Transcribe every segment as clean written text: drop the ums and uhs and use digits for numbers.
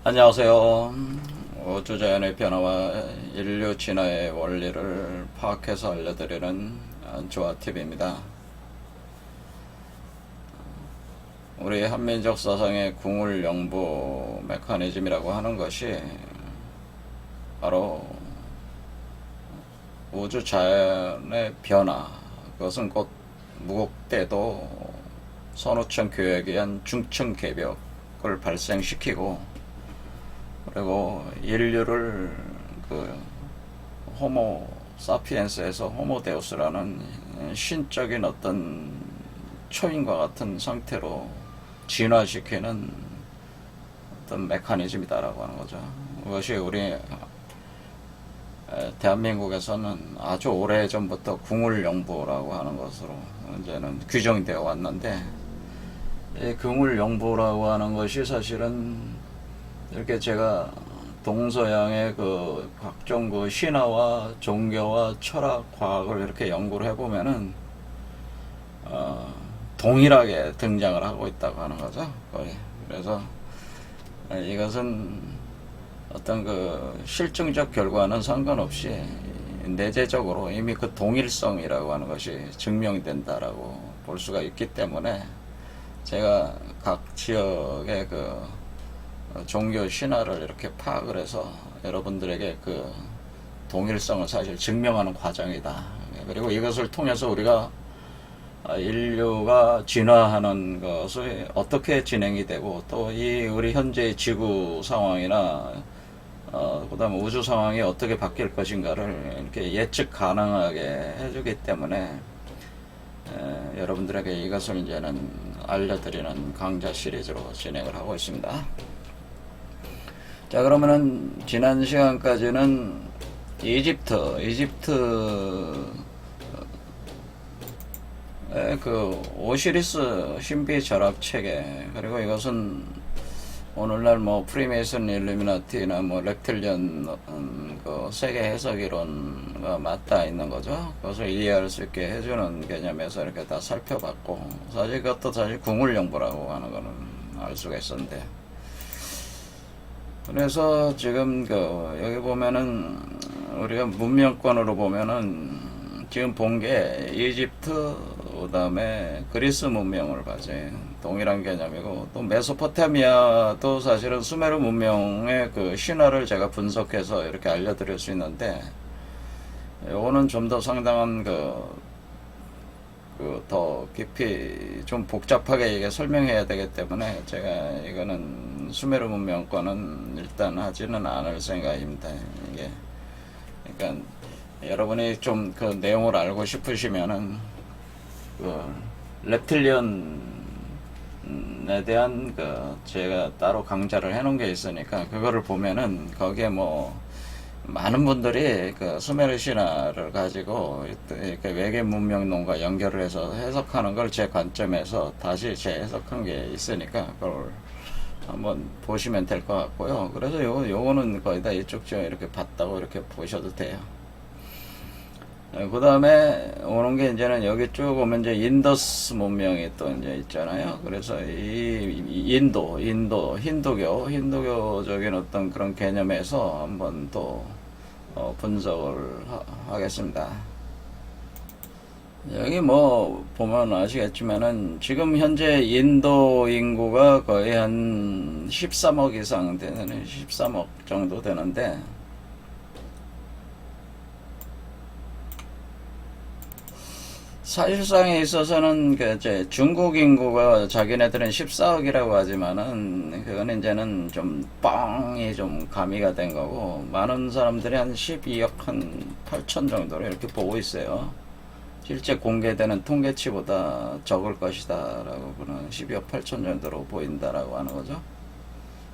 안녕하세요. 우주자연의 변화와 인류 진화의 원리를 파악해서 알려드리는 조아TV입니다. 우리 한민족 사상의 궁울영부 메커니즘이라고 하는 것이 바로 우주자연의 변화, 그것은 곧 무국대도 선우층 교역에 의한 중층 개벽을 발생시키고, 그리고 인류를 호모 사피엔스에서 호모데우스라는 신적인 어떤 초인과 같은 상태로 진화시키는 어떤 메커니즘이다라고 하는 거죠. 그것이 우리 대한민국에서는 아주 오래 전부터 궁울영부라고 하는 것으로 이제는 규정되어 왔는데, 이 궁울영부라고 하는 것이 사실은 이렇게 제가 동서양의 각종 신화와 종교와 철학, 과학을 이렇게 연구를 해보면은, 동일하게 등장을 하고 있다고 하는 거죠, 거의. 그래서, 이것은 어떤 실증적 결과는 상관없이 내재적으로 이미 그 동일성이라고 하는 것이 증명된다라고 볼 수가 있기 때문에, 제가 각 지역의 종교 신화를 이렇게 파악을 해서 여러분들에게 동일성을 사실 증명하는 과정이다. 그리고 이것을 통해서 우리가 인류가 진화하는 것이 어떻게 진행이 되고, 또 우리 현재의 지구 상황이나 그 다음에 우주 상황이 어떻게 바뀔 것인가를 이렇게 예측 가능하게 해주기 때문에 여러분들에게 이것을 이제는 알려드리는 강좌 시리즈로 진행을 하고 있습니다. 자, 그러면은 지난 시간까지는 이집트의 오시리스 신비 절합 체계, 그리고 이것은 오늘날 프리메이슨, 일루미나티나 reptilian 세계 해석 이론과 맞닿아 있는 거죠. 그것을 이해할 수 있게 해주는 개념에서 이렇게 다 살펴봤고, 사실 그것도 사실 궁울영부라고 하는 거는 알 수가 있었는데, 그래서 지금 여기 보면은 우리가 문명권으로 보면은 지금 본 게 이집트, 그 다음에 그리스 문명을 봐지, 동일한 개념이고, 또 메소포타미아도 사실은 수메르 문명의 신화를 제가 분석해서 이렇게 알려드릴 수 있는데, 이거는 좀 더 상당한 더 깊이 좀 복잡하게 이게 설명해야 되기 때문에 제가 이거는 수메르 문명과는 일단 하지는 않을 생각입니다. 이게 그러니까 여러분이 좀 내용을 알고 싶으시면은 reptilian에 대한 제가 따로 강좌를 해놓은 게 있으니까 그거를 보면은 거기에 많은 분들이 수메르 신화를 가지고 이렇게 외계 문명론과 연결을 해서 해석하는 걸 제 관점에서 다시 재해석한 게 있으니까 그걸 한번 보시면 될 것 같고요. 그래서 요거는 거의 다 이쪽 저 이렇게 봤다고 이렇게 보셔도 돼요. 그 다음에 오는 게 이제는 여기 쭉 오면 이제 인더스 문명이 또 이제 있잖아요. 그래서 이 힌두교적인 어떤 그런 개념에서 한번 또 분석을 하겠습니다. 여기 보면 아시겠지만은 지금 현재 인도 인구가 거의 한 13억 이상 되는, 13억 정도 되는데, 사실상에 있어서는 이제 중국 인구가 자기네들은 14억이라고 하지만은 그건 이제는 좀 뻥이 좀 가미가 된 거고, 많은 사람들이 한 12억 한 8천 정도로 이렇게 보고 있어요. 실제 공개되는 통계치보다 적을 것이다 라고 보는 12억 8천 정도로 보인다라고 하는 거죠.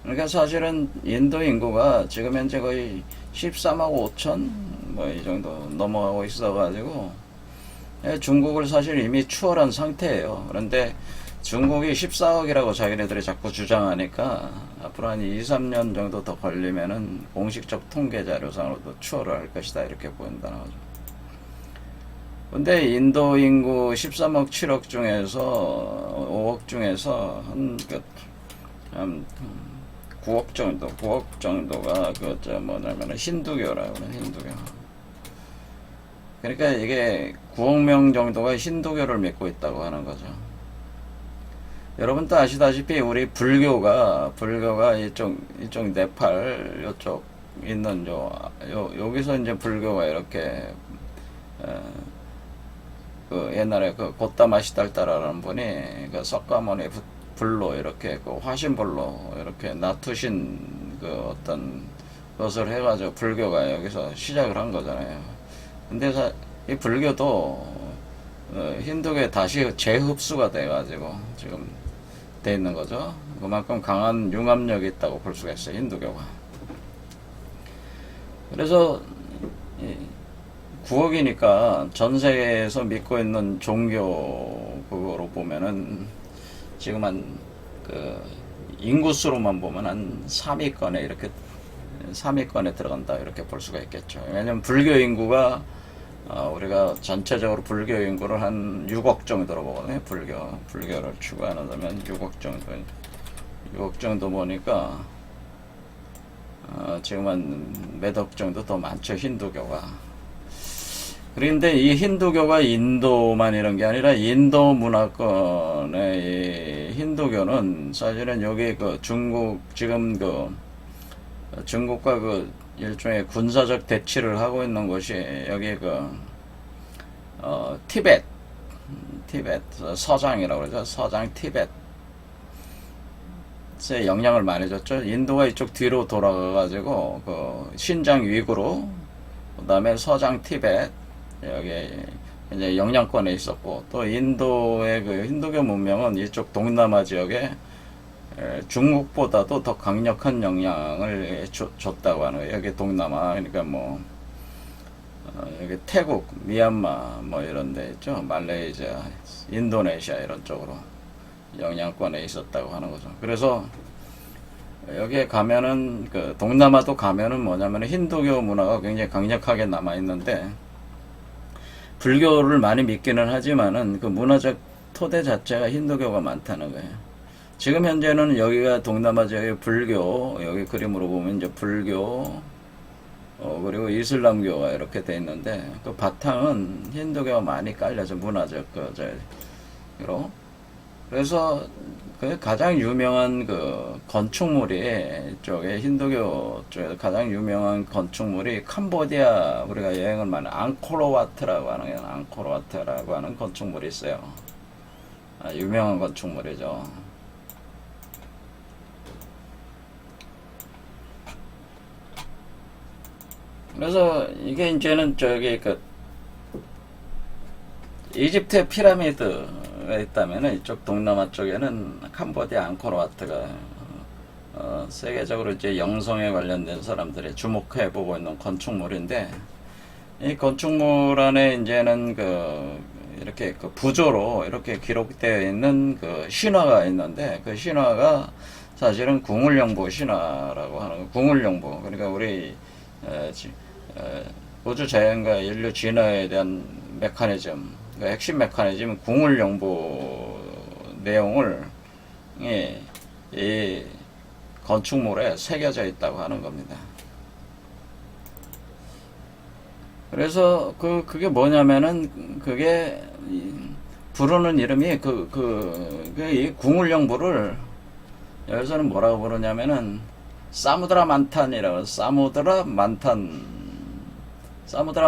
그러니까 사실은 인도 인구가 지금 현재 거의 13억 5천 이 정도 넘어가고 있어 가지고 중국을 사실 이미 추월한 상태예요. 그런데 중국이 14억이라고 자기네들이 자꾸 주장하니까 앞으로 한 2, 3년 정도 더 걸리면은 공식적 통계 자료상으로도 추월을 할 것이다 이렇게 보인다는 거죠. 근데 인도 인구 13억 7억 중에서 5억 중에서 한 9억 정도, 9억 정도가 그저 뭐냐면 힌두교라고 하는 힌두교. 그러니까 이게 9억 명 정도가 힌두교를 믿고 있다고 하는 거죠. 여러분도 아시다시피 우리 불교가 이쪽 네팔 요쪽 있는 여기서 이제 불교가 이렇게 그 옛날에 그 고따마시달따라라는 분이 그 석가모니 불로 이렇게 그 화신불로 이렇게 놔두신 그 어떤 것을 해가지고 불교가 여기서 시작을 한 거잖아요. 근데 이 불교도 힌두교에 다시 재흡수가 돼가지고 지금 돼 있는 거죠. 그만큼 강한 융합력이 있다고 볼 수가 있어요, 힌두교가. 그래서 9억이니까 전 세계에서 믿고 있는 종교 그거로 보면은 지금 그 인구수로만 보면 한 3위권에 들어간다 이렇게 볼 수가 있겠죠. 왜냐면 불교 인구가 우리가 전체적으로 불교 인구를 한 6억 정도로 보거든요. 불교를 추구하면 6억 정도 보니까 지금 한 몇 억 정도 더 많죠, 힌두교가. 그런데 이 힌두교가 인도만 이런 게 아니라 인도 문화권의 이 힌두교는 사실은 여기 그 지금 그 중국과 그 일종의 군사적 대치를 하고 있는 곳이 여기 그 티벳 서장이라고 그러죠. 서장 티벳에 영향을 많이 줬죠. 인도가 이쪽 뒤로 돌아가 가지고 그 신장 위구르, 그다음에 서장 티벳 여기 이제 영향권에 있었고, 또 인도의 그 힌두교 문명은 이쪽 동남아 지역에 중국보다도 더 강력한 영향을 줬다고 하는 거예요. 여기 동남아, 그러니까 뭐 여기 태국, 미얀마 뭐 이런 데 있죠. 말레이시아, 인도네시아 이런 쪽으로 영향권에 있었다고 하는 거죠. 그래서 여기에 가면은 그 동남아도 가면은 뭐냐면 힌두교 문화가 굉장히 강력하게 남아 있는데, 불교를 많이 믿기는 하지만은 그 문화적 토대 자체가 힌두교가 많다는 거예요. 지금 현재는 여기가 동남아 지역의 불교, 여기 그림으로 보면 이제 불교, 그리고 이슬람교가 이렇게 돼 있는데, 그 바탕은 힌두교가 많이 깔려져, 문화적, 그래서 그 가장 유명한 그 건축물이 쪽에 힌두교 쪽에 가장 유명한 건축물이 캄보디아, 우리가 여행을 많이 앙코르와트라고 하는 건축물이 있어요. 유명한 건축물이죠. 그래서 이게 이제는 저기 그 이집트의 피라미드가 있다면 이쪽 동남아 쪽에는 캄보디아 앙코르와트가 세계적으로 이제 영성에 관련된 사람들이 주목해 보고 있는 건축물인데, 이 건축물 안에 이제는 이렇게 그 부조로 이렇게 기록되어 있는 그 신화가 있는데, 그 신화가 사실은 궁울영보 신화라고 하는 거. 궁울영보, 그러니까 우리 우주 자연과 인류 진화에 대한 메커니즘, 그러니까 핵심 메커니즘 궁울영보 내용을 이 건축물에 새겨져 있다고 하는 겁니다. 그래서 그게 뭐냐면은 그게 부르는 이름이 이 궁울영보를 여기서는 뭐라고 부르냐면은 사무드라 만탄이라고, 사무드라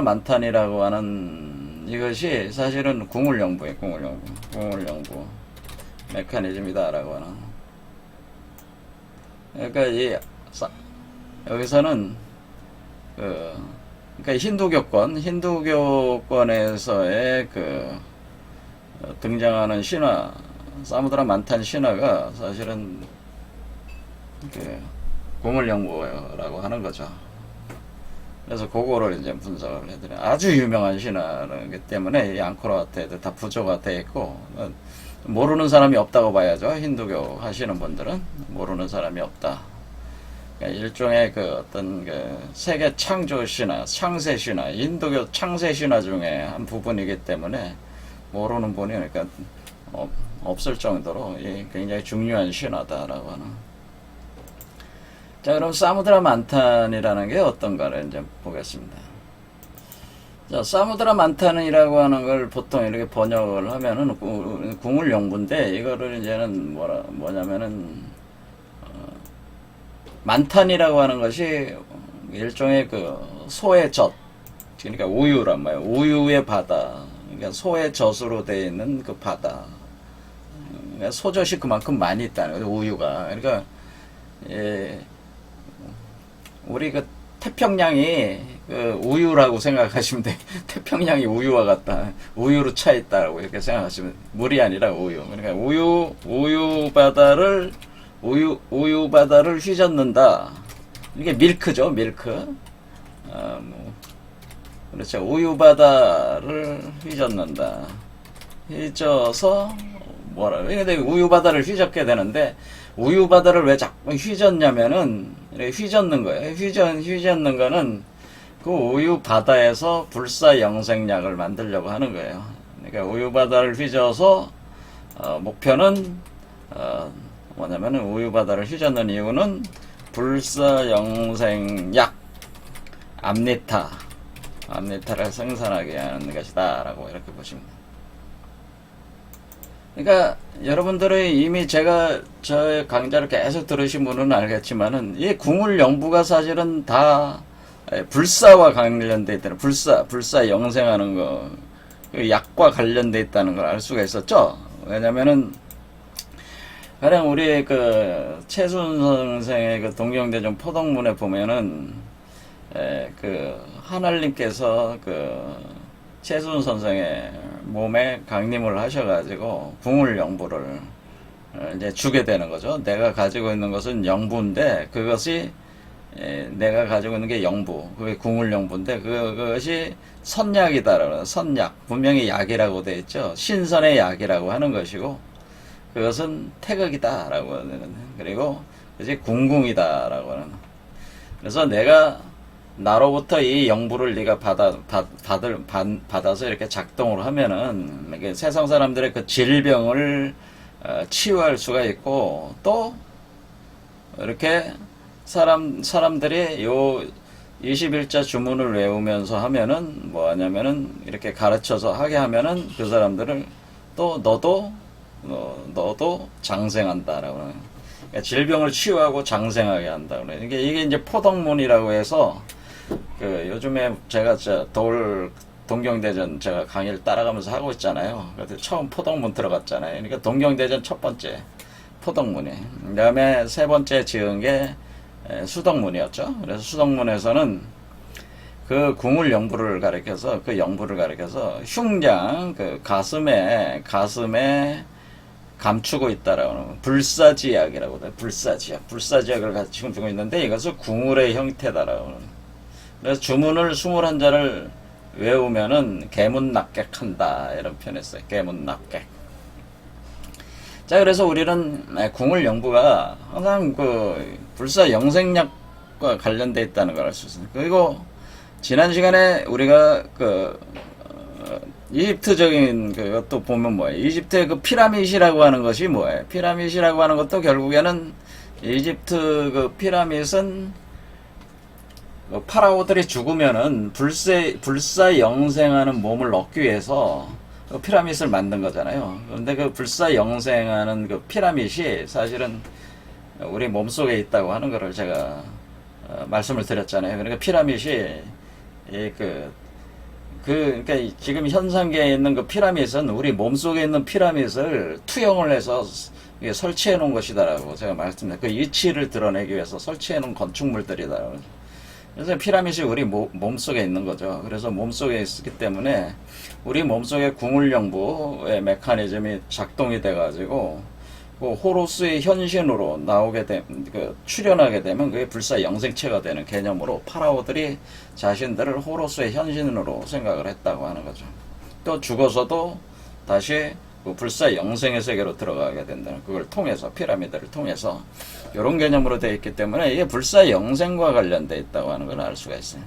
만탄이라고 하는 이것이 사실은 궁울영보예요. 궁울영보 메커니즘이다라고 하는. 그러니까 여기서는 그러니까 힌두교권에서의 등장하는 신화, 사무드라 만탄 신화가 사실은 궁울영보라고 하는 거죠. 그래서 그거를 이제 분석을 해드려요. 아주 유명한 신화이기 때문에 이 앙코르와트에도 다 부조가 되어 있고, 모르는 사람이 없다고 봐야죠. 힌두교 하시는 분들은 모르는 사람이 없다. 그러니까 일종의 어떤 세계 창조 신화, 창세 신화, 힌두교 창세 신화 중에 한 부분이기 때문에 모르는 분이 그러니까 없을 정도로 굉장히 중요한 신화다라고 하는. 자, 그럼 사무드라 만탄이라는 게 어떤가를 이제 보겠습니다. 자, 사무드라 만탄이라고 하는 걸 보통 이렇게 번역을 하면은 궁울용부인데, 이거를 이제는 뭐냐면은 만탄이라고 하는 것이 일종의 그 소의 젖, 그러니까 우유란 말이에요. 우유의 바다, 그러니까 소의 젖으로 되어 있는 그 바다. 그러니까 소젖이 그만큼 많이 있다는 거죠, 우유가. 그러니까 우리 그 태평양이 그 우유라고 생각하시면 돼. 태평양이 우유와 같다. 우유로 차 있다라고 이렇게 생각하시면, 물이 아니라 우유. 그러니까 우유 바다를 휘젓는다. 이게 밀크죠, 밀크. 그렇죠. 우유 바다를 휘젓는다. 휘저서 근데 우유 바다를 휘젓게 되는데, 우유 바다를 왜 자꾸 휘젓냐면은 이렇게 휘젓는 거예요. 휘젓는 거는 그 우유 바다에서 불사영생약을 만들려고 하는 거예요. 그러니까 우유 바다를 휘저어서 목표는 뭐냐면은 우유 바다를 휘젓는 이유는 불사영생약 암니타를 생산하게 하는 것이다 라고 이렇게 보시면 돼요. 그러니까 여러분들이 이미 제가 저의 강좌를 계속 들으신 분은 알겠지만은 이 궁울영부가 사실은 다 불사와 관련돼 있다는, 불사 영생하는 거, 그 약과 관련돼 있다는 걸 알 수가 있었죠. 왜냐면은 가령 우리 그 최순 선생의 그 동경대전 포덕문에 보면은 그 하늘님께서 그 최순 선생의 몸에 강림을 하셔가지고 궁울영부를 이제 주게 되는 거죠. 내가 가지고 있는 것은 영부인데, 그것이 내가 가지고 있는 게 영부, 그게 궁울영부인데, 그것이 선약이다라고, 선약, 분명히 약이라고 되어 있죠. 신선의 약이라고 하는 것이고, 그것은 태극이다라고 하는, 그리고 그것이 궁궁이다라고 하는. 그래서 내가 나로부터 이 영부를 네가 받아서 이렇게 작동을 하면은 이게 세상 사람들의 그 질병을 치유할 수가 있고, 또 이렇게 사람들이 요 21자 주문을 외우면서 하면은 뭐 하냐면은 이렇게 가르쳐서 하게 하면은 그 사람들을 또 너도 장생한다라고 그러는. 그러니까 질병을 치유하고 장생하게 한다. 이게 이제 포덕문이라고 해서 그 요즘에 제가 동경대전 제가 강의를 따라가면서 하고 있잖아요. 그래서 처음 포덕문 들어갔잖아요. 그러니까 동경대전 첫 번째 포덕문이, 그 다음에 세 번째 지은 게 수덕문이었죠. 그래서 수덕문에서는 그 궁울영부를 가리켜서, 그 영부를 가리켜서 흉장, 그 가슴에 감추고 있다라고 불사지약이라고 해요. 불사지약을 가지고 두고 있는데, 이것은 궁울의 형태다라고. 그래서 주문을 21자를 외우면은 개문납객한다, 이런 표현했어요. 개문납객. 자, 그래서 우리는 궁울영부가 항상 그 불사영생약과 관련돼 있다는 걸 알 수 있습니다. 그리고 지난 시간에 우리가 그 이집트적인 그것도 보면 뭐예요? 이집트의 그 피라밋이라고 하는 것이 뭐예요? 피라밋이라고 하는 것도 결국에는 이집트 그 피라밋은 파라오들이 죽으면은 불사 영생하는 몸을 얻기 위해서 그 피라밋을 만든 거잖아요. 그런데 그 불사 영생하는 그 피라밋이 사실은 우리 몸속에 있다고 하는 것을 제가 말씀을 드렸잖아요. 그러니까 피라밋이 그러니까 지금 현상계에 있는 그 피라밋은 우리 몸속에 있는 피라밋을 투영을 해서 설치해 놓은 것이다라고 제가 말씀드렸어요. 그 이치를 드러내기 위해서 설치해 놓은 건축물들이다. 그래서 피라밋이 우리 몸속에 있는 거죠. 그래서 몸속에 있기 때문에 우리 몸속에 궁울영부의 메커니즘이 작동이 돼가지고 그 호로스의 현신으로 출현하게 되면 그게 불사영생체가 되는 개념으로 파라오들이 자신들을 호로스의 현신으로 생각을 했다고 하는 거죠. 또 죽어서도 다시 그 불사영생의 세계로 들어가게 된다는, 그걸 통해서, 피라미드를 통해서 이런 개념으로 되어 있기 때문에 이게 불사영생과 관련되어 있다고 하는 걸 알 수가 있어요.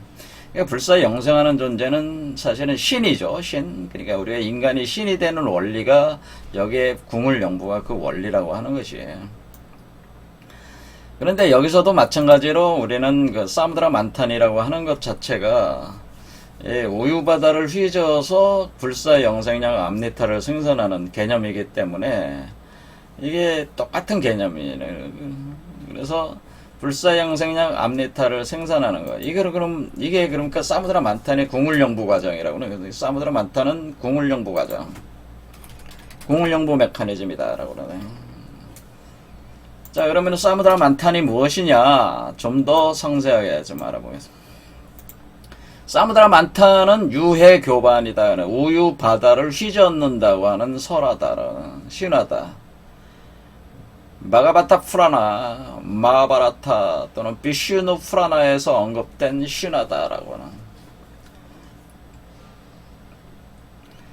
그러니까 불사영생하는 존재는 사실은 신이죠. 신. 그러니까 우리가 인간이 신이 되는 원리가 여기에 궁울영부가 그 원리라고 하는 것이에요. 그런데 여기서도 마찬가지로 우리는 그 사무드라 만탄이라고 하는 것 자체가 우유바다를 휘저어서 불사 영생량 암리타를 생산하는 개념이기 때문에 이게 똑같은 개념이에요. 그래서 불사 영생량 암리타를 생산하는 거. 이게 그러니까 사무드라 만탄의 궁울영부 과정이라고 그러는. 사무드라 만탄은 궁울영부 과정, 궁울영부 메커니즘이다라고 그러네. 자, 그러면 사무드라 만탄이 무엇이냐? 좀 더 상세하게 좀 알아보겠습니다. 사무드라 만탄은 유해 교반이다. 우유 바다를 휘젓는다고 하는 설화다. 신화다. 마가바타 프라나, 마하바라타 또는 비슈누 프라나에서 언급된 신화다라고 하는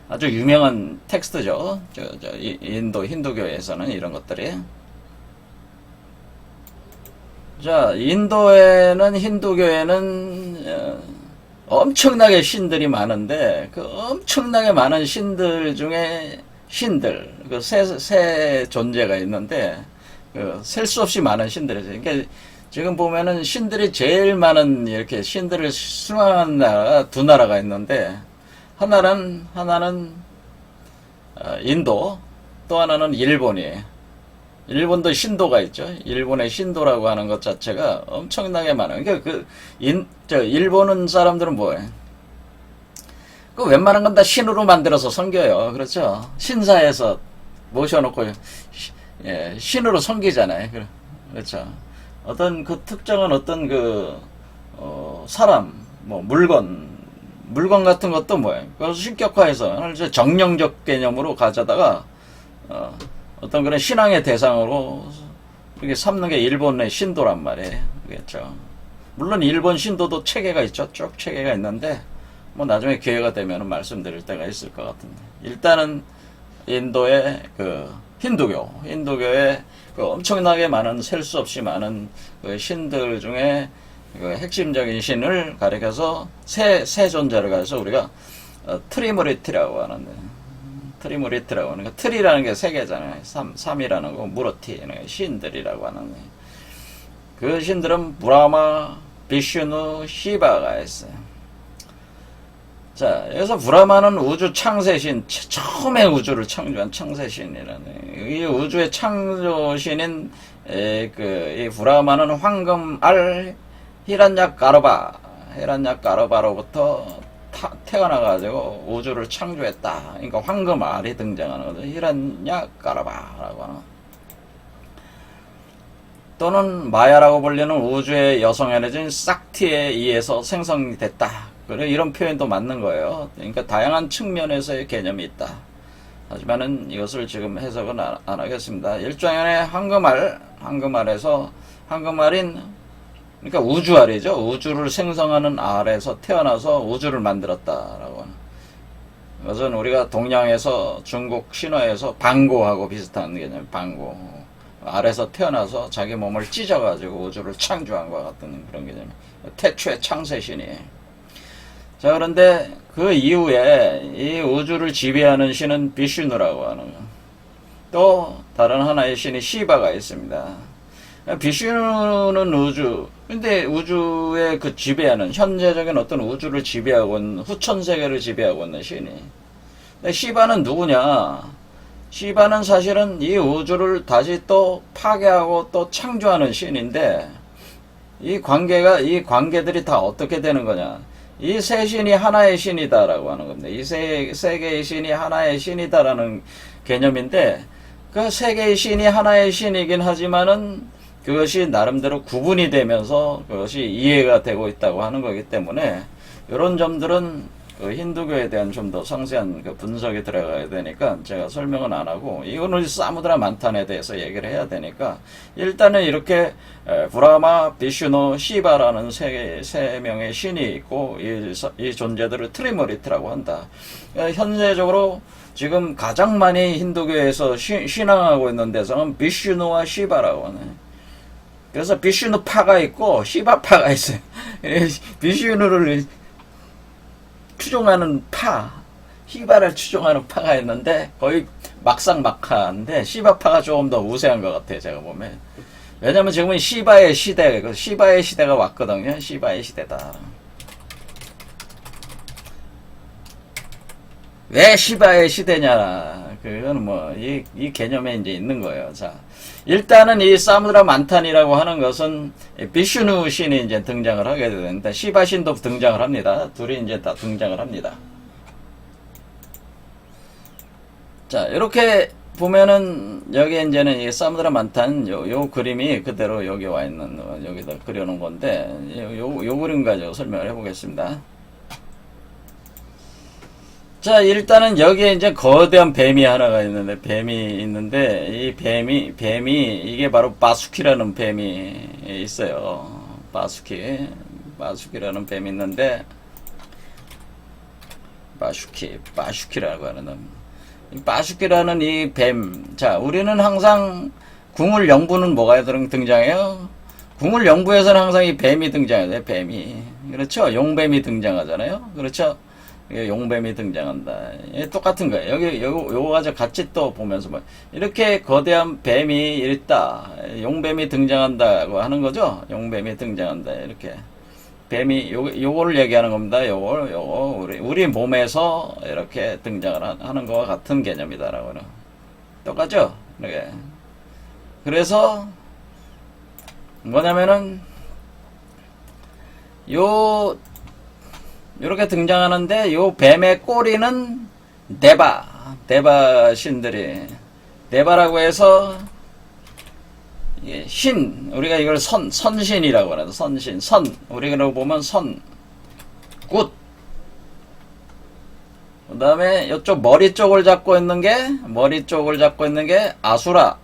아주 유명한 텍스트죠. 인도 힌두교에서는 이런 것들이. 자, 인도에는 힌두교에는 엄청나게 신들이 많은데 그 엄청나게 많은 신들 중에 신들 그 세 존재가 있는데 셀 수 없이 많은 신들이죠. 그러니까 지금 보면은 신들이 제일 많은 이렇게 신들을 숭상한 나라가 두 나라가 있는데 하나는 인도, 또 하나는 일본이에요. 일본도 신도가 있죠. 일본의 신도라고 하는 것 자체가 엄청나게 많아요. 그러니까 일본 사람들은 뭐예요? 그 웬만한 건 다 신으로 만들어서 섬겨요. 그렇죠? 신사에서 모셔놓고 신으로 섬기잖아요. 그렇죠? 어떤 그 특정한 어떤 사람, 물건 같은 것도 뭐예요? 그래서 신격화해서 정령적 개념으로 가져다가 어떤 그런 신앙의 대상으로 이렇게 삼는 게 일본의 신도란 말이에요. 그렇죠? 물론 일본 신도도 체계가 있죠. 쭉 체계가 있는데 뭐 나중에 기회가 되면 말씀드릴 때가 있을 것 같은데 일단은 인도의 힌두교의 엄청나게 많은 셀 수 없이 많은 신들 중에 핵심적인 신을 가리켜서 세 존재를 가려서 우리가 트리무리티라고 하는데 트리무리티라고 하는 거 트리라는 게 세 개잖아요. 삼이라는 거 무르티 신들이라고 하는 그 신들은 브라마, 비슈누, 시바가 있어요. 자, 여기서 브라마는 우주 창세신, 처음에 우주를 창조한 창세신이라는, 이 우주의 창조신인, 이 브라마는 황금알 히란야가르바로부터 태어나가지고 우주를 창조했다. 그러니까 황금알이 등장하는 거죠. 히란야가르바라고 하는. 또는 마야라고 불리는 우주의 여성 에너지인 싹티에 의해서 생성됐다. 그래, 이런 표현도 맞는 거예요. 그러니까 다양한 측면에서의 개념이 있다. 하지만은 이것을 지금 해석은 안 하겠습니다. 일종의 황금알에서 황금알인 그러니까 우주알이죠. 우주를 생성하는 알에서 태어나서 우주를 만들었다라고 하는. 이것은 우리가 동양에서 중국 신화에서 방고하고 비슷한 개념. 방고. 알에서 태어나서 자기 몸을 찢어가지고 우주를 창조한 것과 같은 그런 개념. 태초의 창세신이에요. 자, 그런데 그 이후에 이 우주를 지배하는 신은 비슈누라고 하는 거. 또 다른 하나의 신이 시바가 있습니다. 비슈누는 우주, 근데 우주의 지배하는, 현재적인 어떤 우주를 지배하고 있는, 후천세계를 지배하고 있는 신이. 근데 시바는 누구냐? 시바는 사실은 이 우주를 다시 또 파괴하고 또 창조하는 신인데, 이 관계들이 다 어떻게 되는 거냐? 이 세 신이 하나의 신이다라고 하는 겁니다. 이 세 개의 신이 하나의 신이다라는 개념인데, 그 세 개의 신이 하나의 신이긴 하지만은 그것이 나름대로 구분이 되면서 그것이 이해가 되고 있다고 하는 거기 때문에 이런 점들은 힌두교에 대한 좀 더 상세한 분석이 들어가야 되니까 제가 설명은 안 하고 이거는 사무드라 만탄에 대해서 얘기를 해야 되니까 일단은 이렇게 브라마, 비슈누, 시바라는 세 명의 신이 있고 이 존재들을 트리머리트라고 한다. 현재적으로 지금 가장 많이 힌두교에서 신앙하고 있는 대상은 비슈누와 시바라고 하네. 그래서 비슈누파가 있고 시바파가 있어요. 비슈누를 추종하는 시바를 추종하는 파가 있는데 거의 막상막하인데 시바파가 조금 더 우세한 것 같아요. 제가 보면 왜냐면 지금은 시바의 시대, 시바의 시대가 왔거든요. 시바의 시대다. 왜 시바의 시대냐? 그건 뭐, 이 개념에 이제 있는 거예요. 자, 일단은 이 사무드라 만탄이라고 하는 것은 비슈누 신이 이제 등장을 하게 되는데, 시바 신도 등장을 합니다. 둘이 이제 다 등장을 합니다. 자, 이렇게 보면은, 여기 이제는 이 사무드라 만탄, 요 그림이 그대로 여기 와 있는, 여기다 그려놓은 건데, 요 그림 가지고 설명을 해보겠습니다. 자, 일단은 여기에 이제 거대한 뱀이 하나가 있는데, 이 뱀이, 이게 바로 바수키라는 뱀이 있어요. 바수키라는 뱀이 있는데, 바슈키라고 하는, 바슈키라는 이 뱀. 자, 우리는 항상 궁을 영부는 뭐가 등장해요? 궁을 영부에서는 항상 이 뱀이 등장해요. 뱀이. 그렇죠? 용뱀이 등장하잖아요. 그렇죠? 용뱀이 등장한다. 똑같은 거예요. 요거 가지고 같이 또 보면서 뭐, 이렇게 거대한 뱀이 있다. 용뱀이 등장한다고 하는 거죠. 용뱀이 등장한다. 이렇게. 뱀이, 요거를 얘기하는 겁니다. 요거, 우리 몸에서 이렇게 등장을 하는 거와 같은 개념이다라고는. 똑같죠? 이렇게. 그래서, 뭐냐면은, 이렇게 등장하는데 요 뱀의 꼬리는 데바 신들이 데바라고 해서 이게 신 우리가 이걸 선신이라고 하죠. 선신 우리가 보면 굿. 그다음에 이쪽 머리 쪽을 잡고 있는 게 아수라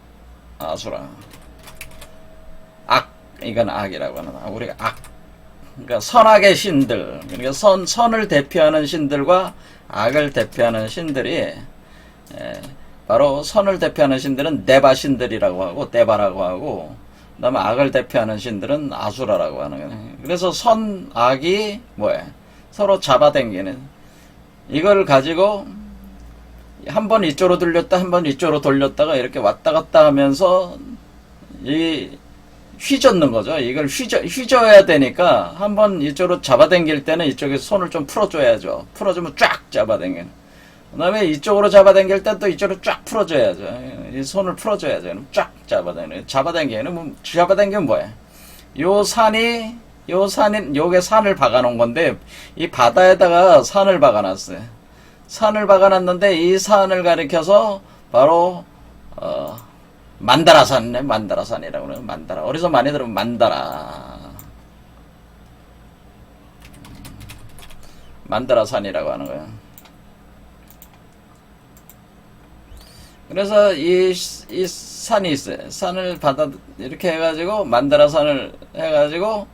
악 이건 악이라고 하는 우리가 악. 그러니까 선악의 신들, 그러니까 선을 대표하는 신들과 악을 대표하는 신들이 바로 선을 대표하는 신들은 데바 신들이라고 하고 데바라고 하고 그다음에 악을 대표하는 신들은 아수라라고 하는 거예요. 그래서 선, 악이 뭐예요? 서로 잡아당기는 이걸 가지고 한 번 이쪽으로 돌렸다 한 번 이쪽으로 돌렸다가 이렇게 왔다 갔다 하면서 휘젓는 거죠. 이걸 휘저어야 되니까 한번 이쪽으로 잡아당길 때는 이쪽에서 손을 좀 풀어줘야죠. 풀어주면 쫙 잡아당기는. 그 다음에 이쪽으로 잡아당길 때 또 이쪽으로 쫙 풀어줘야죠. 이 손을 풀어줘야죠. 쫙 잡아당기는. 잡아당기면 뭐야? 요게 산을 박아놓은 건데, 이 바다에다가 산을 박아놨어요. 산을 박아놨는데, 이 산을 가리켜서 바로, 만다라산이라고 그래요. 만다라. 어디서 많이 들으면 만다라산이라고 하는 거예요. 그래서 이 산이 있어요. 산을 이렇게 해가지고 만다라산을 해가지고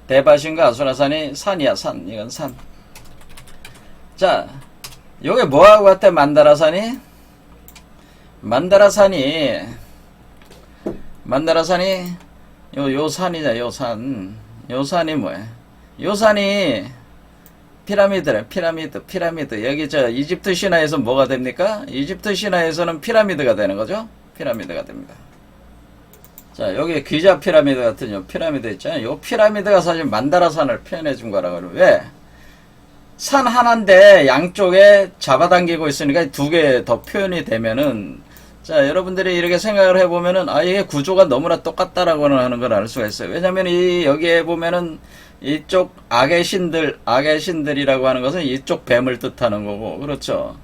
대바신과 아수라산이 산이야. 이건 산. 자, 요게 뭐하고 같아? 만다라산이 요 산이다. 요 산이 뭐야? 요 산이 피라미드래. 피라미드. 여기 이집트 신화에서 뭐가 됩니까? 이집트 신화에서는 피라미드가 되는 거죠? 피라미드가 됩니다. 자, 여기 기자 피라미드 같은 요 피라미드 있잖아요. 요 피라미드가 사실 만다라산을 표현해 준 거라고요. 왜? 산 하나인데 양쪽에 잡아당기고 있으니까 두 개 더 표현이 되면은 자, 여러분들이 이렇게 생각을 해보면은, 이게 구조가 너무나 똑같다라고 하는 걸 알 수가 있어요. 왜냐면 여기에 보면은, 이쪽 악의 신들이라고 하는 것은 이쪽 뱀을 뜻하는 거고, 그렇죠.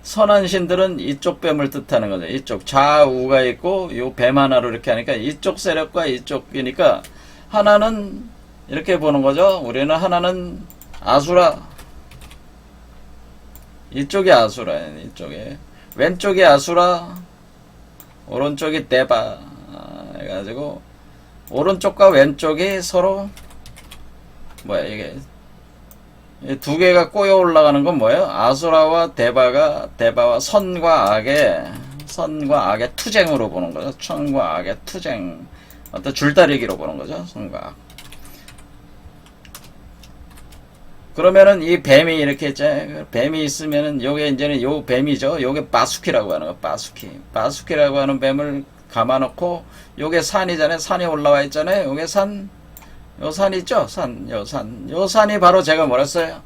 선한 신들은 이쪽 뱀을 뜻하는 거죠. 이쪽 좌우가 있고, 요 뱀 하나로 이렇게 하니까, 이쪽 세력과 이쪽이니까, 하나는, 이렇게 보는 거죠. 우리는 하나는 아수라. 이쪽이 아수라예요, 이쪽에. 왼쪽이 아수라, 오른쪽이 데바 해가지고 오른쪽과 왼쪽이 서로 뭐야 이게 두 개가 꼬여 올라가는 건 뭐예요? 아수라와 데바와 선과 악의 투쟁으로 보는 거죠. 선과 악의 투쟁, 어떤 줄다리기로 보는 거죠. 선과 악. 그러면은 이 뱀이 이렇게 있죠. 뱀이 있으면은 요게 이제는 요 뱀이죠. 요게 바수키라고 하는 거. 바수키라고 하는 뱀을 감아놓고 요게 산이잖아요. 산이 올라와 있잖아요. 요게 산, 요 산 있죠? 산, 요 산. 요 산이 바로 제가 뭐랬어요?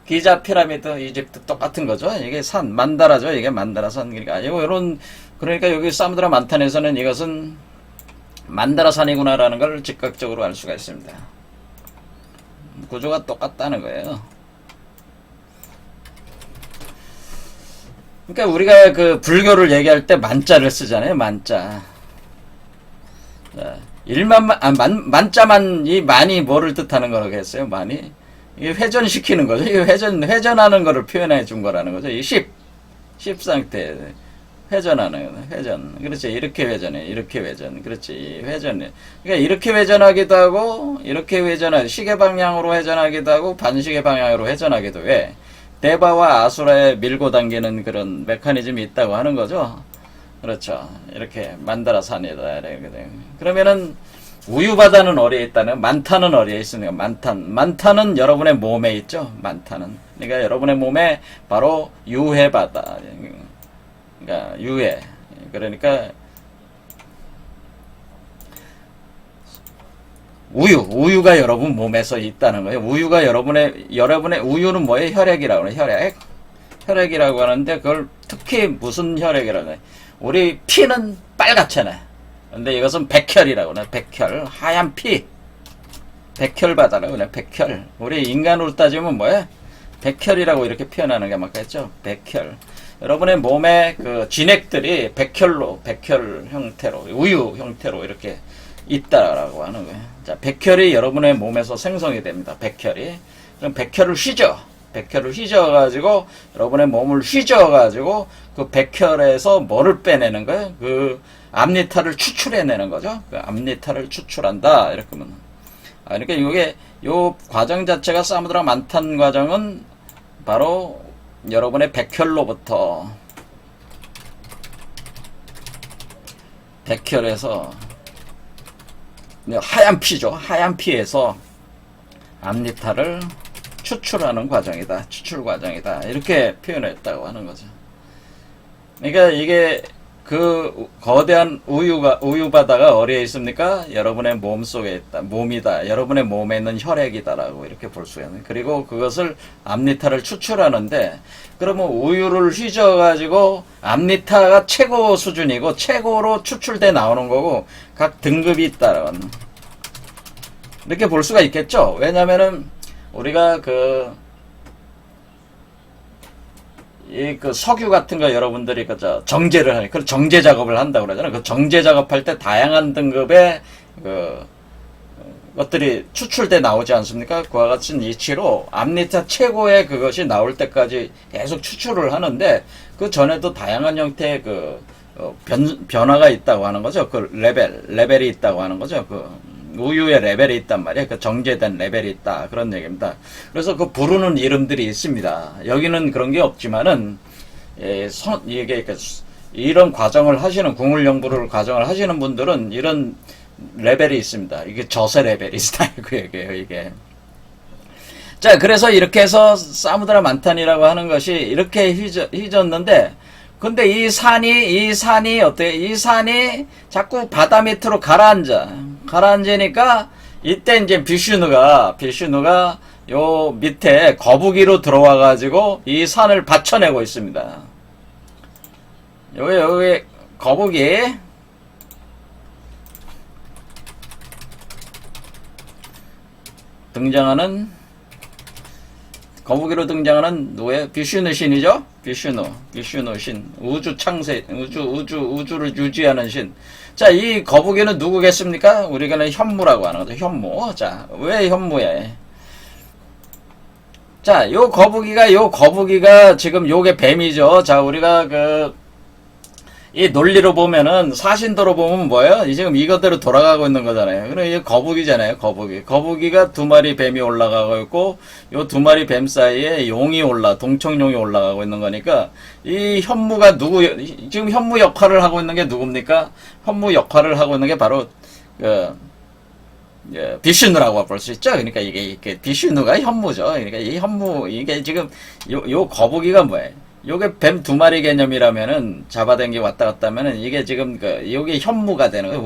기자 피라미드 이집트 똑같은 거죠. 이게 산, 만다라죠. 이게 만다라산. 그러니까 요런, 그러니까 여기 사무드라 만탄에서는 이것은 만다라산이구나라는 걸 즉각적으로 알 수가 있습니다. 구조가 똑같다는 거예요. 그러니까 우리가 그 불교를 얘기할 때 만자를 쓰잖아요. 만자. 만자만, 이 만이 뭐를 뜻하는 거라겠어요? 만이? 이게 회전시키는 거죠. 이 회전하는 거를 표현해 준 거라는 거죠. 이 10 상태. 회전하는, 회전. 그렇지. 이렇게 회전해. 이렇게 회전. 그렇지. 회전해. 그러니까 이렇게 회전하기도 하고, 이렇게 시계 방향으로 회전하기도 하고, 반시계 방향으로 회전하기도 해. 대바와 아수라에 밀고 당기는 그런 메커니즘이 있다고 하는 거죠. 그렇죠. 이렇게 만다라산이다. 그러면은 우유바다는 어디에 있다는? 만타는 어디에 있습니까? 만타는 여러분의 몸에 있죠. 만타는. 그러니까 여러분의 몸에 바로 유해바다. 그러니까 유해. 그러니까 우유가 여러분 몸에서 있다는 거예요. 우유가 여러분의 우유는 뭐예요? 혈액이라고 해요. 혈액이라고 하는데 그걸 특히 무슨 혈액이라고 해요? 우리 피는 빨갛잖아요. 근데 이것은 백혈이라고 해요. 백혈, 하얀 피. 백혈바다라고 해요. 백혈. 우리 인간으로 따지면 뭐예요? 백혈이라고 이렇게 표현하는 게 맞겠죠? 백혈. 여러분의 몸에 그 진액들이 백혈 형태로, 우유 형태로 이렇게 있다라고 하는 거예요. 자, 백혈이 여러분의 몸에서 생성이 됩니다. 백혈이. 그럼 백혈을 휘저어가지고, 여러분의 몸을 휘저어가지고, 그 백혈에서 뭐를 빼내는 거예요? 그 암리타를 추출해내는 거죠. 그 암리타를 추출한다. 이렇게 하면. 그러니까 요 과정 자체가 사무드라 만탄 과정은 바로 여러분의 백혈로부터, 백혈에서, 하얀 피죠. 하얀 피에서 암리타를 추출하는 과정이다. 추출 과정이다. 이렇게 표현했다고 하는 거죠. 그러니까 이게 그 거대한 우유바다가 어디에 있습니까? 여러분의 몸 속에 있다. 몸이다. 여러분의 몸에 있는 혈액이다라고 이렇게 볼 수가 있는. 그리고 그것을 암리타를 추출하는데, 그러면 우유를 휘저어가지고 암리타가 최고 수준이고 최고로 추출돼 나오는 거고 각 등급이 있다라는. 이렇게 볼 수가 있겠죠? 왜냐면은 우리가 그 석유 같은 거 여러분들이 정제를 하니, 그 정제 작업을 한다고 그러잖아요. 그 정제 작업할 때 다양한 등급의 것들이 추출돼 나오지 않습니까? 그와 같은 이치로 암리타 최고의 그것이 나올 때까지 계속 추출을 하는데, 그 전에도 다양한 형태의 변화가 있다고 하는 거죠. 그 레벨이 있다고 하는 거죠. 그 우유의 레벨이 있단 말이에요. 그 정제된 레벨이 있다. 그런 얘기입니다. 그래서 그 부르는 이름들이 있습니다. 여기는 그런 게 없지만은, 이게 이런 과정을 하시는, 국물 연구를 과정을 하시는 분들은 이런 레벨이 있습니다. 이게 저세 레벨이 있다. 그 얘기예요, 이게. 자, 그래서 이렇게 해서 사무드라 만탄이라고 하는 것이 이렇게 휘졌는데, 근데 이 산이 어때요? 이 산이 자꾸 바다 밑으로 가라앉으니까, 이때 이제 비슈누가 요 밑에 거북이로 들어와가지고 이 산을 받쳐내고 있습니다. 여기 거북이. 거북이로 등장하는 누구예요? 비슈누 신이죠? 비슈누 신. 우주 창세, 우주를 유지하는 신. 자, 이 거북이는 누구겠습니까? 우리가 현무라고 하는 거죠. 현무. 자, 왜 현무야? 자, 요 거북이가 지금 요게 뱀이죠. 자, 우리가 이 논리로 보면은, 사신도로 보면 뭐예요? 지금 이것대로 돌아가고 있는 거잖아요. 그럼 이게 거북이잖아요, 거북이가 두 마리 뱀이 올라가고 있고, 요 두 마리 뱀 사이에 동청용이 올라가고 있는 거니까, 이 현무가 지금 현무 역할을 하고 있는 게 누굽니까? 현무 역할을 하고 있는 게 바로, 비슈누라고 볼 수 있죠. 그러니까 이게 비슈누가 현무죠. 그러니까 이게 지금, 요 거북이가 뭐예요? 요게 뱀 두 마리 개념이라면은 잡아당기 왔다 갔다 하면은 이게 지금 요게 현무가 되는 거예요.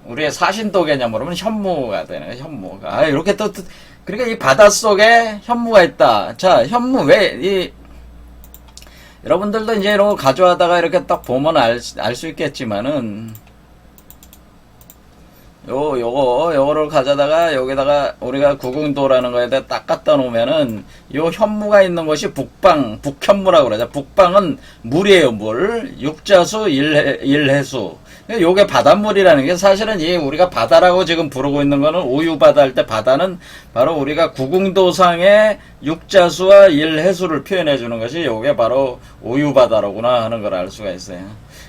우리의 사신도 개념으로는 현무가 되는 거예요. 현무가. 이렇게 그러니까 이 바닷속에 현무가 있다. 자, 현무 여러분들도 이제 이런 거 가져와다가 이렇게 딱 보면 알 수 있겠지만은, 요거를 가져다가 여기다가 우리가 구궁도라는 거에다 딱 갖다 놓으면은 요 현무가 있는 곳이 북현무라고 그러죠. 북방은 물이에요, 물. 육자수, 일해수. 요게 바닷물이라는 게 사실은 우리가 바다라고 지금 부르고 있는 거는 오유바다 할 때 바다는 바로 우리가 구궁도상의 육자수와 일해수를 표현해 주는 것이 요게 바로 오유바다로구나 하는 걸 알 수가 있어요.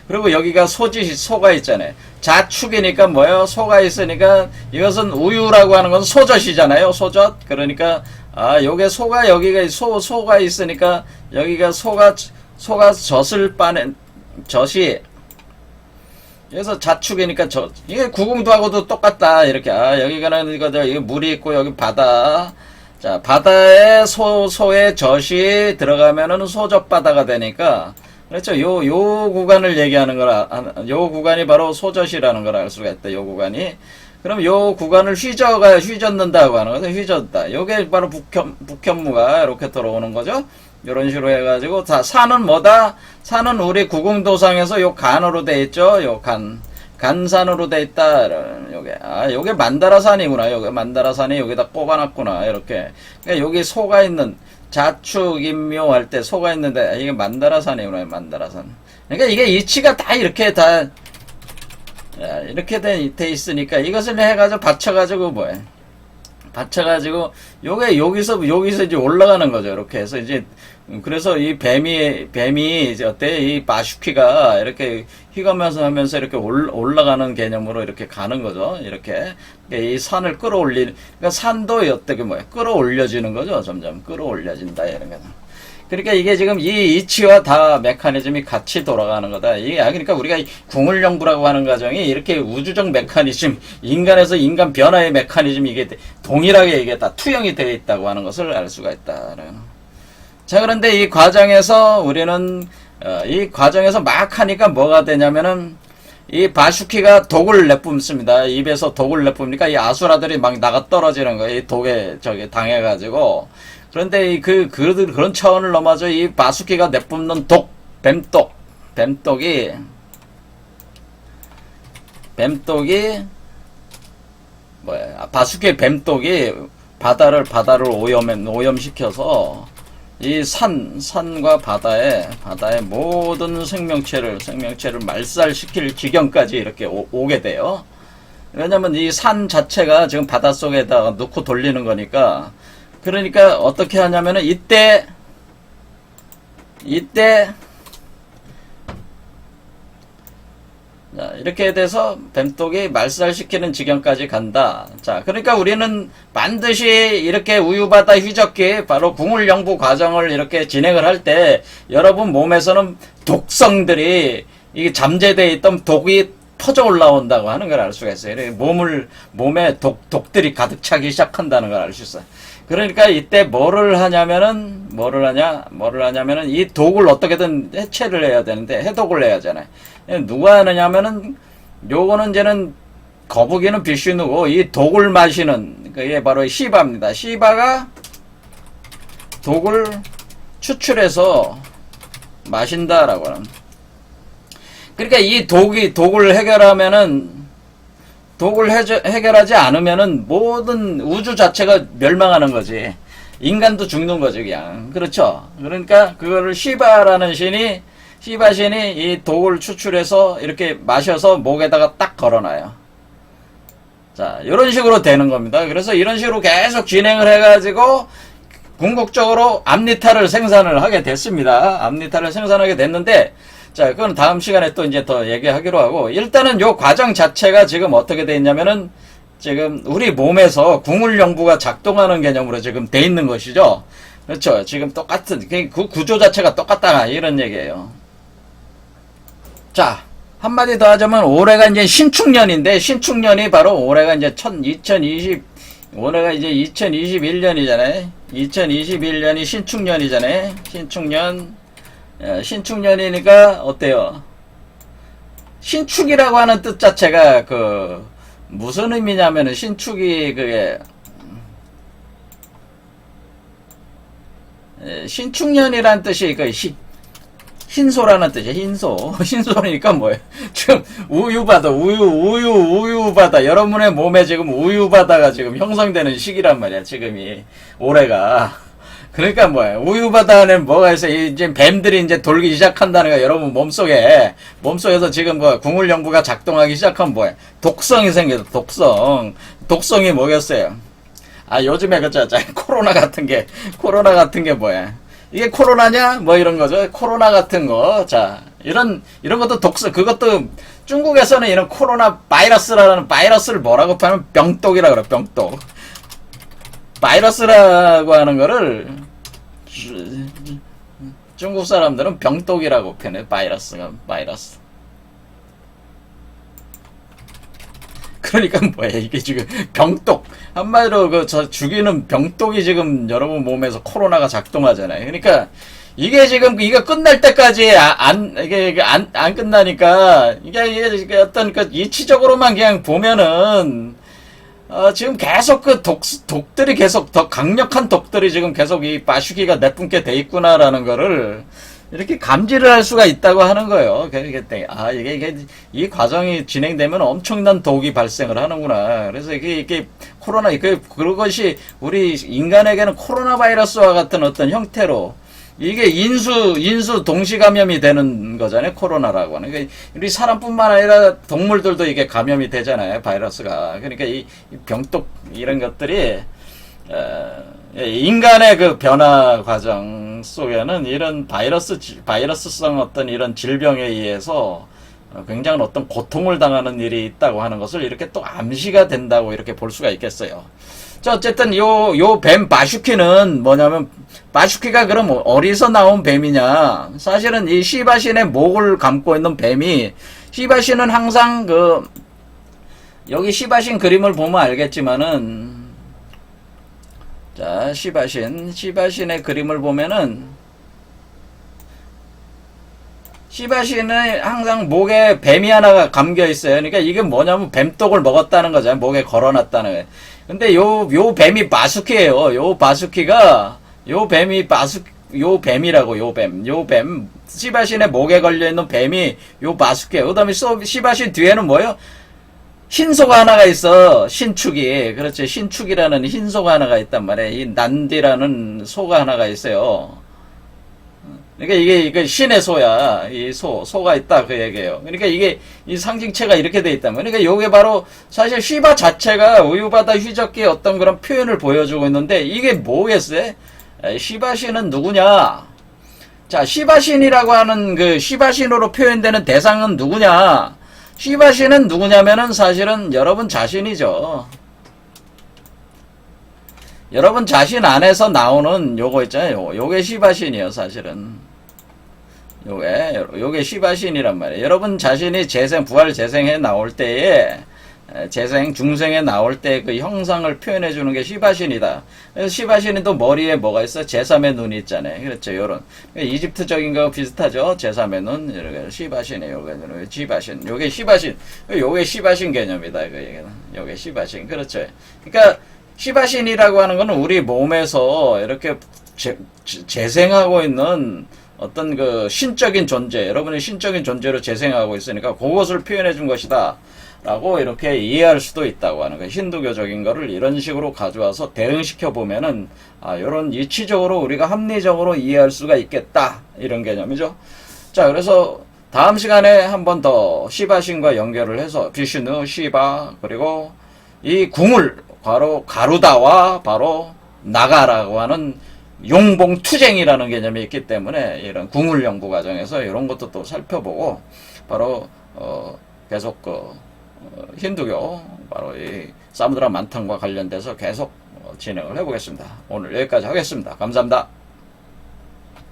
그리고 여기가 소가 있잖아요. 자축이니까 뭐예요? 소가 있으니까 이것은 우유라고 하는 건 소젖이잖아요. 소젖. 그러니까 요게 소가 여기가 소가 있으니까 여기가 소가 젖을 빠낸 젖이 그래서 자축이니까 이게 구궁도하고도 똑같다. 이렇게 여기가는 이게 물이 있고 여기 바다. 자, 바다에 소의 젖이 들어가면은 소젖바다가 되니까 그렇죠. 요 구간을 얘기하는 요 구간이 바로 소젖이라는 걸 알 수가 있다. 요 구간이. 그럼 요 구간을 휘젓는다고 하는 거죠. 휘젓다. 요게 바로 북현무가 이렇게 들어오는 거죠. 요런 식으로 해가지고, 산은 뭐다? 산은 우리 구궁도상에서 요 간으로 돼 있죠. 요 간산으로 돼 있다. 요게 만다라산이구나. 요게 만다라산이 여기다 꼽아놨구나. 이렇게. 그러니까 여기 소가 있는, 자축인묘 할 때 소가 있는데 이게 만다라산이구나. 만다라산. 그러니까 이게 이치가 다 이렇게 이렇게 돼 있으니까 이것을 해가지고 받쳐가지고 받쳐가지고 요게 여기서 이제 올라가는 거죠. 이렇게 해서 이제 그래서 이 뱀이 어때 이 바슈키가 이렇게 휘가면서 하면서 이렇게 올라가는 개념으로 이렇게 가는 거죠. 이렇게 이 산을 끌어올리는 그러니까 산도 어떻게 끌어올려지는 거죠. 점점 끌어올려진다 이런 거. 그러니까 이게 지금 이 이치와 다 메커니즘이 같이 돌아가는 거다. 그러니까 우리가 궁을영부라고 하는 과정이 이렇게 우주적 메커니즘, 인간에서 인간 변화의 메커니즘이 이게 동일하게 이게 다 투영이 되어 있다고 하는 것을 알 수가 있다. 자, 그런데 이 과정에서 우리는, 이 과정에서 막 하니까 뭐가 되냐면은, 이 바슈키가 독을 내뿜습니다. 입에서 독을 내뿜으니까 이 아수라들이 막 나가 떨어지는 거예요. 이 독에 당해가지고. 그런데 그런 차원을 넘어서 이 바수키가 내뿜는 뱀독이 바수키의 뱀독이 바다를 오염시켜서 이 산과 바다의 모든 생명체를 말살시킬 지경까지 이렇게 오게 돼요. 왜냐면 이 산 자체가 지금 바닷속에다가 넣고 돌리는 거니까. 그러니까 어떻게 하냐면은 이때 자, 이렇게 돼서 뱀독이 말살시키는 지경까지 간다. 자, 그러니까 우리는 반드시 이렇게 우유바다 휘젓기 바로 궁을영부 과정을 이렇게 진행을 할 때 여러분 몸에서는 독성들이 이게 잠재되어 있던 독이 퍼져 올라온다고 하는 걸 알 수가 있어요. 몸에 독들이 가득 차기 시작한다는 걸 알 수 있어요. 그러니까 이때 뭐를 하냐면은 이 독을 어떻게든 해체를 해야 되는데 해독을 해야 하잖아요. 누가 하느냐면은 요거는 이제는 거북이는 비슈누고 이 독을 마시는 그게 바로 시바입니다. 시바가 독을 추출해서 마신다라고 하는. 그러니까 이 독을 해결하지 않으면은 모든 우주 자체가 멸망하는 거지. 인간도 죽는 거지, 그냥. 그렇죠? 그러니까 그거를 시바라는 신이 이 독을 추출해서 이렇게 마셔서 목에다가 딱 걸어놔요. 자, 이런 식으로 되는 겁니다. 그래서 이런 식으로 계속 진행을 해가지고 궁극적으로 암니타를 생산을 하게 됐습니다. 암니타를 생산하게 됐는데, 자, 그건 다음 시간에 또 이제 더 얘기하기로 하고, 일단은 요 과정 자체가 지금 어떻게 돼 있냐면은, 지금 우리 몸에서 궁을영부가 작동하는 개념으로 지금 돼 있는 것이죠. 그렇죠. 지금 똑같은, 그 구조 자체가 똑같다. 이런 얘기예요. 자, 한마디 더 하자면, 올해가 이제 신축년인데, 신축년이 바로 올해가 이제 올해가 이제 2021년이잖아요. 2021년이 신축년이잖아요. 신축년이니까 어때요? 신축이라고 하는 뜻 자체가 그 무슨 의미냐면은 신축이 그게 신축년이란 뜻이 그 흰소라는 뜻이야. 흰소. 흰소니까 뭐예요? 지금 우유바다. 여러분의 몸에 지금 우유바다가 지금 형성되는 시기란 말이야. 지금이 올해가. 그러니까 뭐예요? 우유바다 안에 뭐가 있어? 이제 뱀들이 이제 돌기 시작한다는 거야. 여러분 몸속에서 지금 뭐 궁울영부가 작동하기 시작하면 뭐야? 독성이 생겨서 독성이 뭐겠어요? 아, 요즘에 그저 코로나 같은 게 뭐야? 이게 코로나냐? 뭐 이런 거죠. 코로나 같은 거. 자, 이런 것도 그것도 중국에서는 이런 코로나 바이러스를 뭐라고 하면 병독이라고 그래, 병독. 바이러스라고 하는 거를 중국 사람들은 병독이라고 표현해, 바이러스. 그러니까 뭐야, 이게 지금 병독. 한마디로 죽이는 병독이 지금 여러분 몸에서 코로나가 작동하잖아요. 그러니까 이게 지금 이거 끝날 때까지 안 끝나니까 이게 어떤 그 이치적으로만 그냥 보면은 지금 계속 그 독들이 계속 더 강력한 독들이 지금 계속 이 빠슈기가 내뿜게 돼 있구나라는 거를 이렇게 감지를 할 수가 있다고 하는 거예요. 이게 이 과정이 진행되면 엄청난 독이 발생을 하는구나. 그래서 이게 코로나, 그것이 우리 인간에게는 코로나 바이러스와 같은 어떤 형태로 이게 인수 동시 감염이 되는 거잖아요. 코로나라고 하는. 그러니까 우리 사람뿐만 아니라 동물들도 이게 감염이 되잖아요. 바이러스가. 그러니까 이 병독 이런 것들이 인간의 그 변화 과정 속에는 이런 바이러스성 어떤 이런 질병에 의해서 굉장한 어떤 고통을 당하는 일이 있다고 하는 것을 이렇게 또 암시가 된다고 이렇게 볼 수가 있겠어요. 자, 어쨌든 요 뱀 바슈키는 뭐냐면, 바슈키가 그럼 어디서 나온 뱀이냐? 사실은 이 시바신의 목을 감고 있는 뱀이, 시바신은 항상 여기 시바신 그림을 보면 알겠지만은, 자, 시바신의 그림을 보면은, 시바신은 항상 목에 뱀이 하나가 감겨 있어요. 그러니까 이게 뭐냐면 뱀독을 먹었다는 거잖아요. 목에 걸어놨다는 거예요. 근데 요 뱀이 바수키예요. 요 뱀. 시바신의 목에 걸려있는 뱀이 요 바수키예요. 그 다음에 시바신 뒤에는 뭐예요? 흰소가 하나가 있어. 신축이. 그렇죠. 신축이라는 흰소가 하나가 있단 말이에요. 이 난디라는 소가 하나가 있어요. 그러니까 이게 신의 소야. 이 소가 있다 그 얘기예요. 그러니까 이게 이 상징체가 이렇게 돼 있다면, 그러니까 요게 바로 사실 시바 자체가 우유바다 휘적기의 어떤 그런 표현을 보여주고 있는데, 이게 뭐겠어요? 시바신은 누구냐? 자, 시바신이라고 하는 그 시바신으로 표현되는 대상은 누구냐? 시바신은 누구냐면은 사실은 여러분 자신이죠. 여러분 자신 안에서 나오는 요거 있잖아요. 요게 시바신이에요, 사실은. 요게 시바신이란 말이에요. 여러분 자신이 부활 재생해 나올 때에, 중생에 나올 때 그 형상을 표현해 주는 게 시바신이다. 그래서 시바신이 또 머리에 뭐가 있어? 제3의 눈이 있잖아요. 그렇죠. 요런. 이집트적인 거 비슷하죠? 제3의 눈. 이렇게 시바신이에요. 요게 시바신. 요게 시바신 개념이다. 요게 시바신. 그렇죠. 그러니까 시바신이라고 하는 거는 우리 몸에서 이렇게 재생하고 있는 어떤 그 신적인 존재, 여러분의 신적인 존재로 재생하고 있으니까 그것을 표현해 준 것이다 라고 이렇게 이해할 수도 있다고 하는 거예요. 힌두교적인 거를 이런 식으로 가져와서 대응시켜 보면은 이런 이치적으로 우리가 합리적으로 이해할 수가 있겠다, 이런 개념이죠. 자, 그래서 다음 시간에 한 번 더 시바신과 연결을 해서 비슈누, 시바, 그리고 이 궁을 바로 가루다와 바로 나가라고 하는 용봉투쟁이라는 개념이 있기 때문에 이런 궁을 연구 과정에서 이런 것도 또 살펴보고, 바로 계속 힌두교 바로 이 사무드라 만탕과 관련돼서 계속 진행을 해보겠습니다. 오늘 여기까지 하겠습니다. 감사합니다.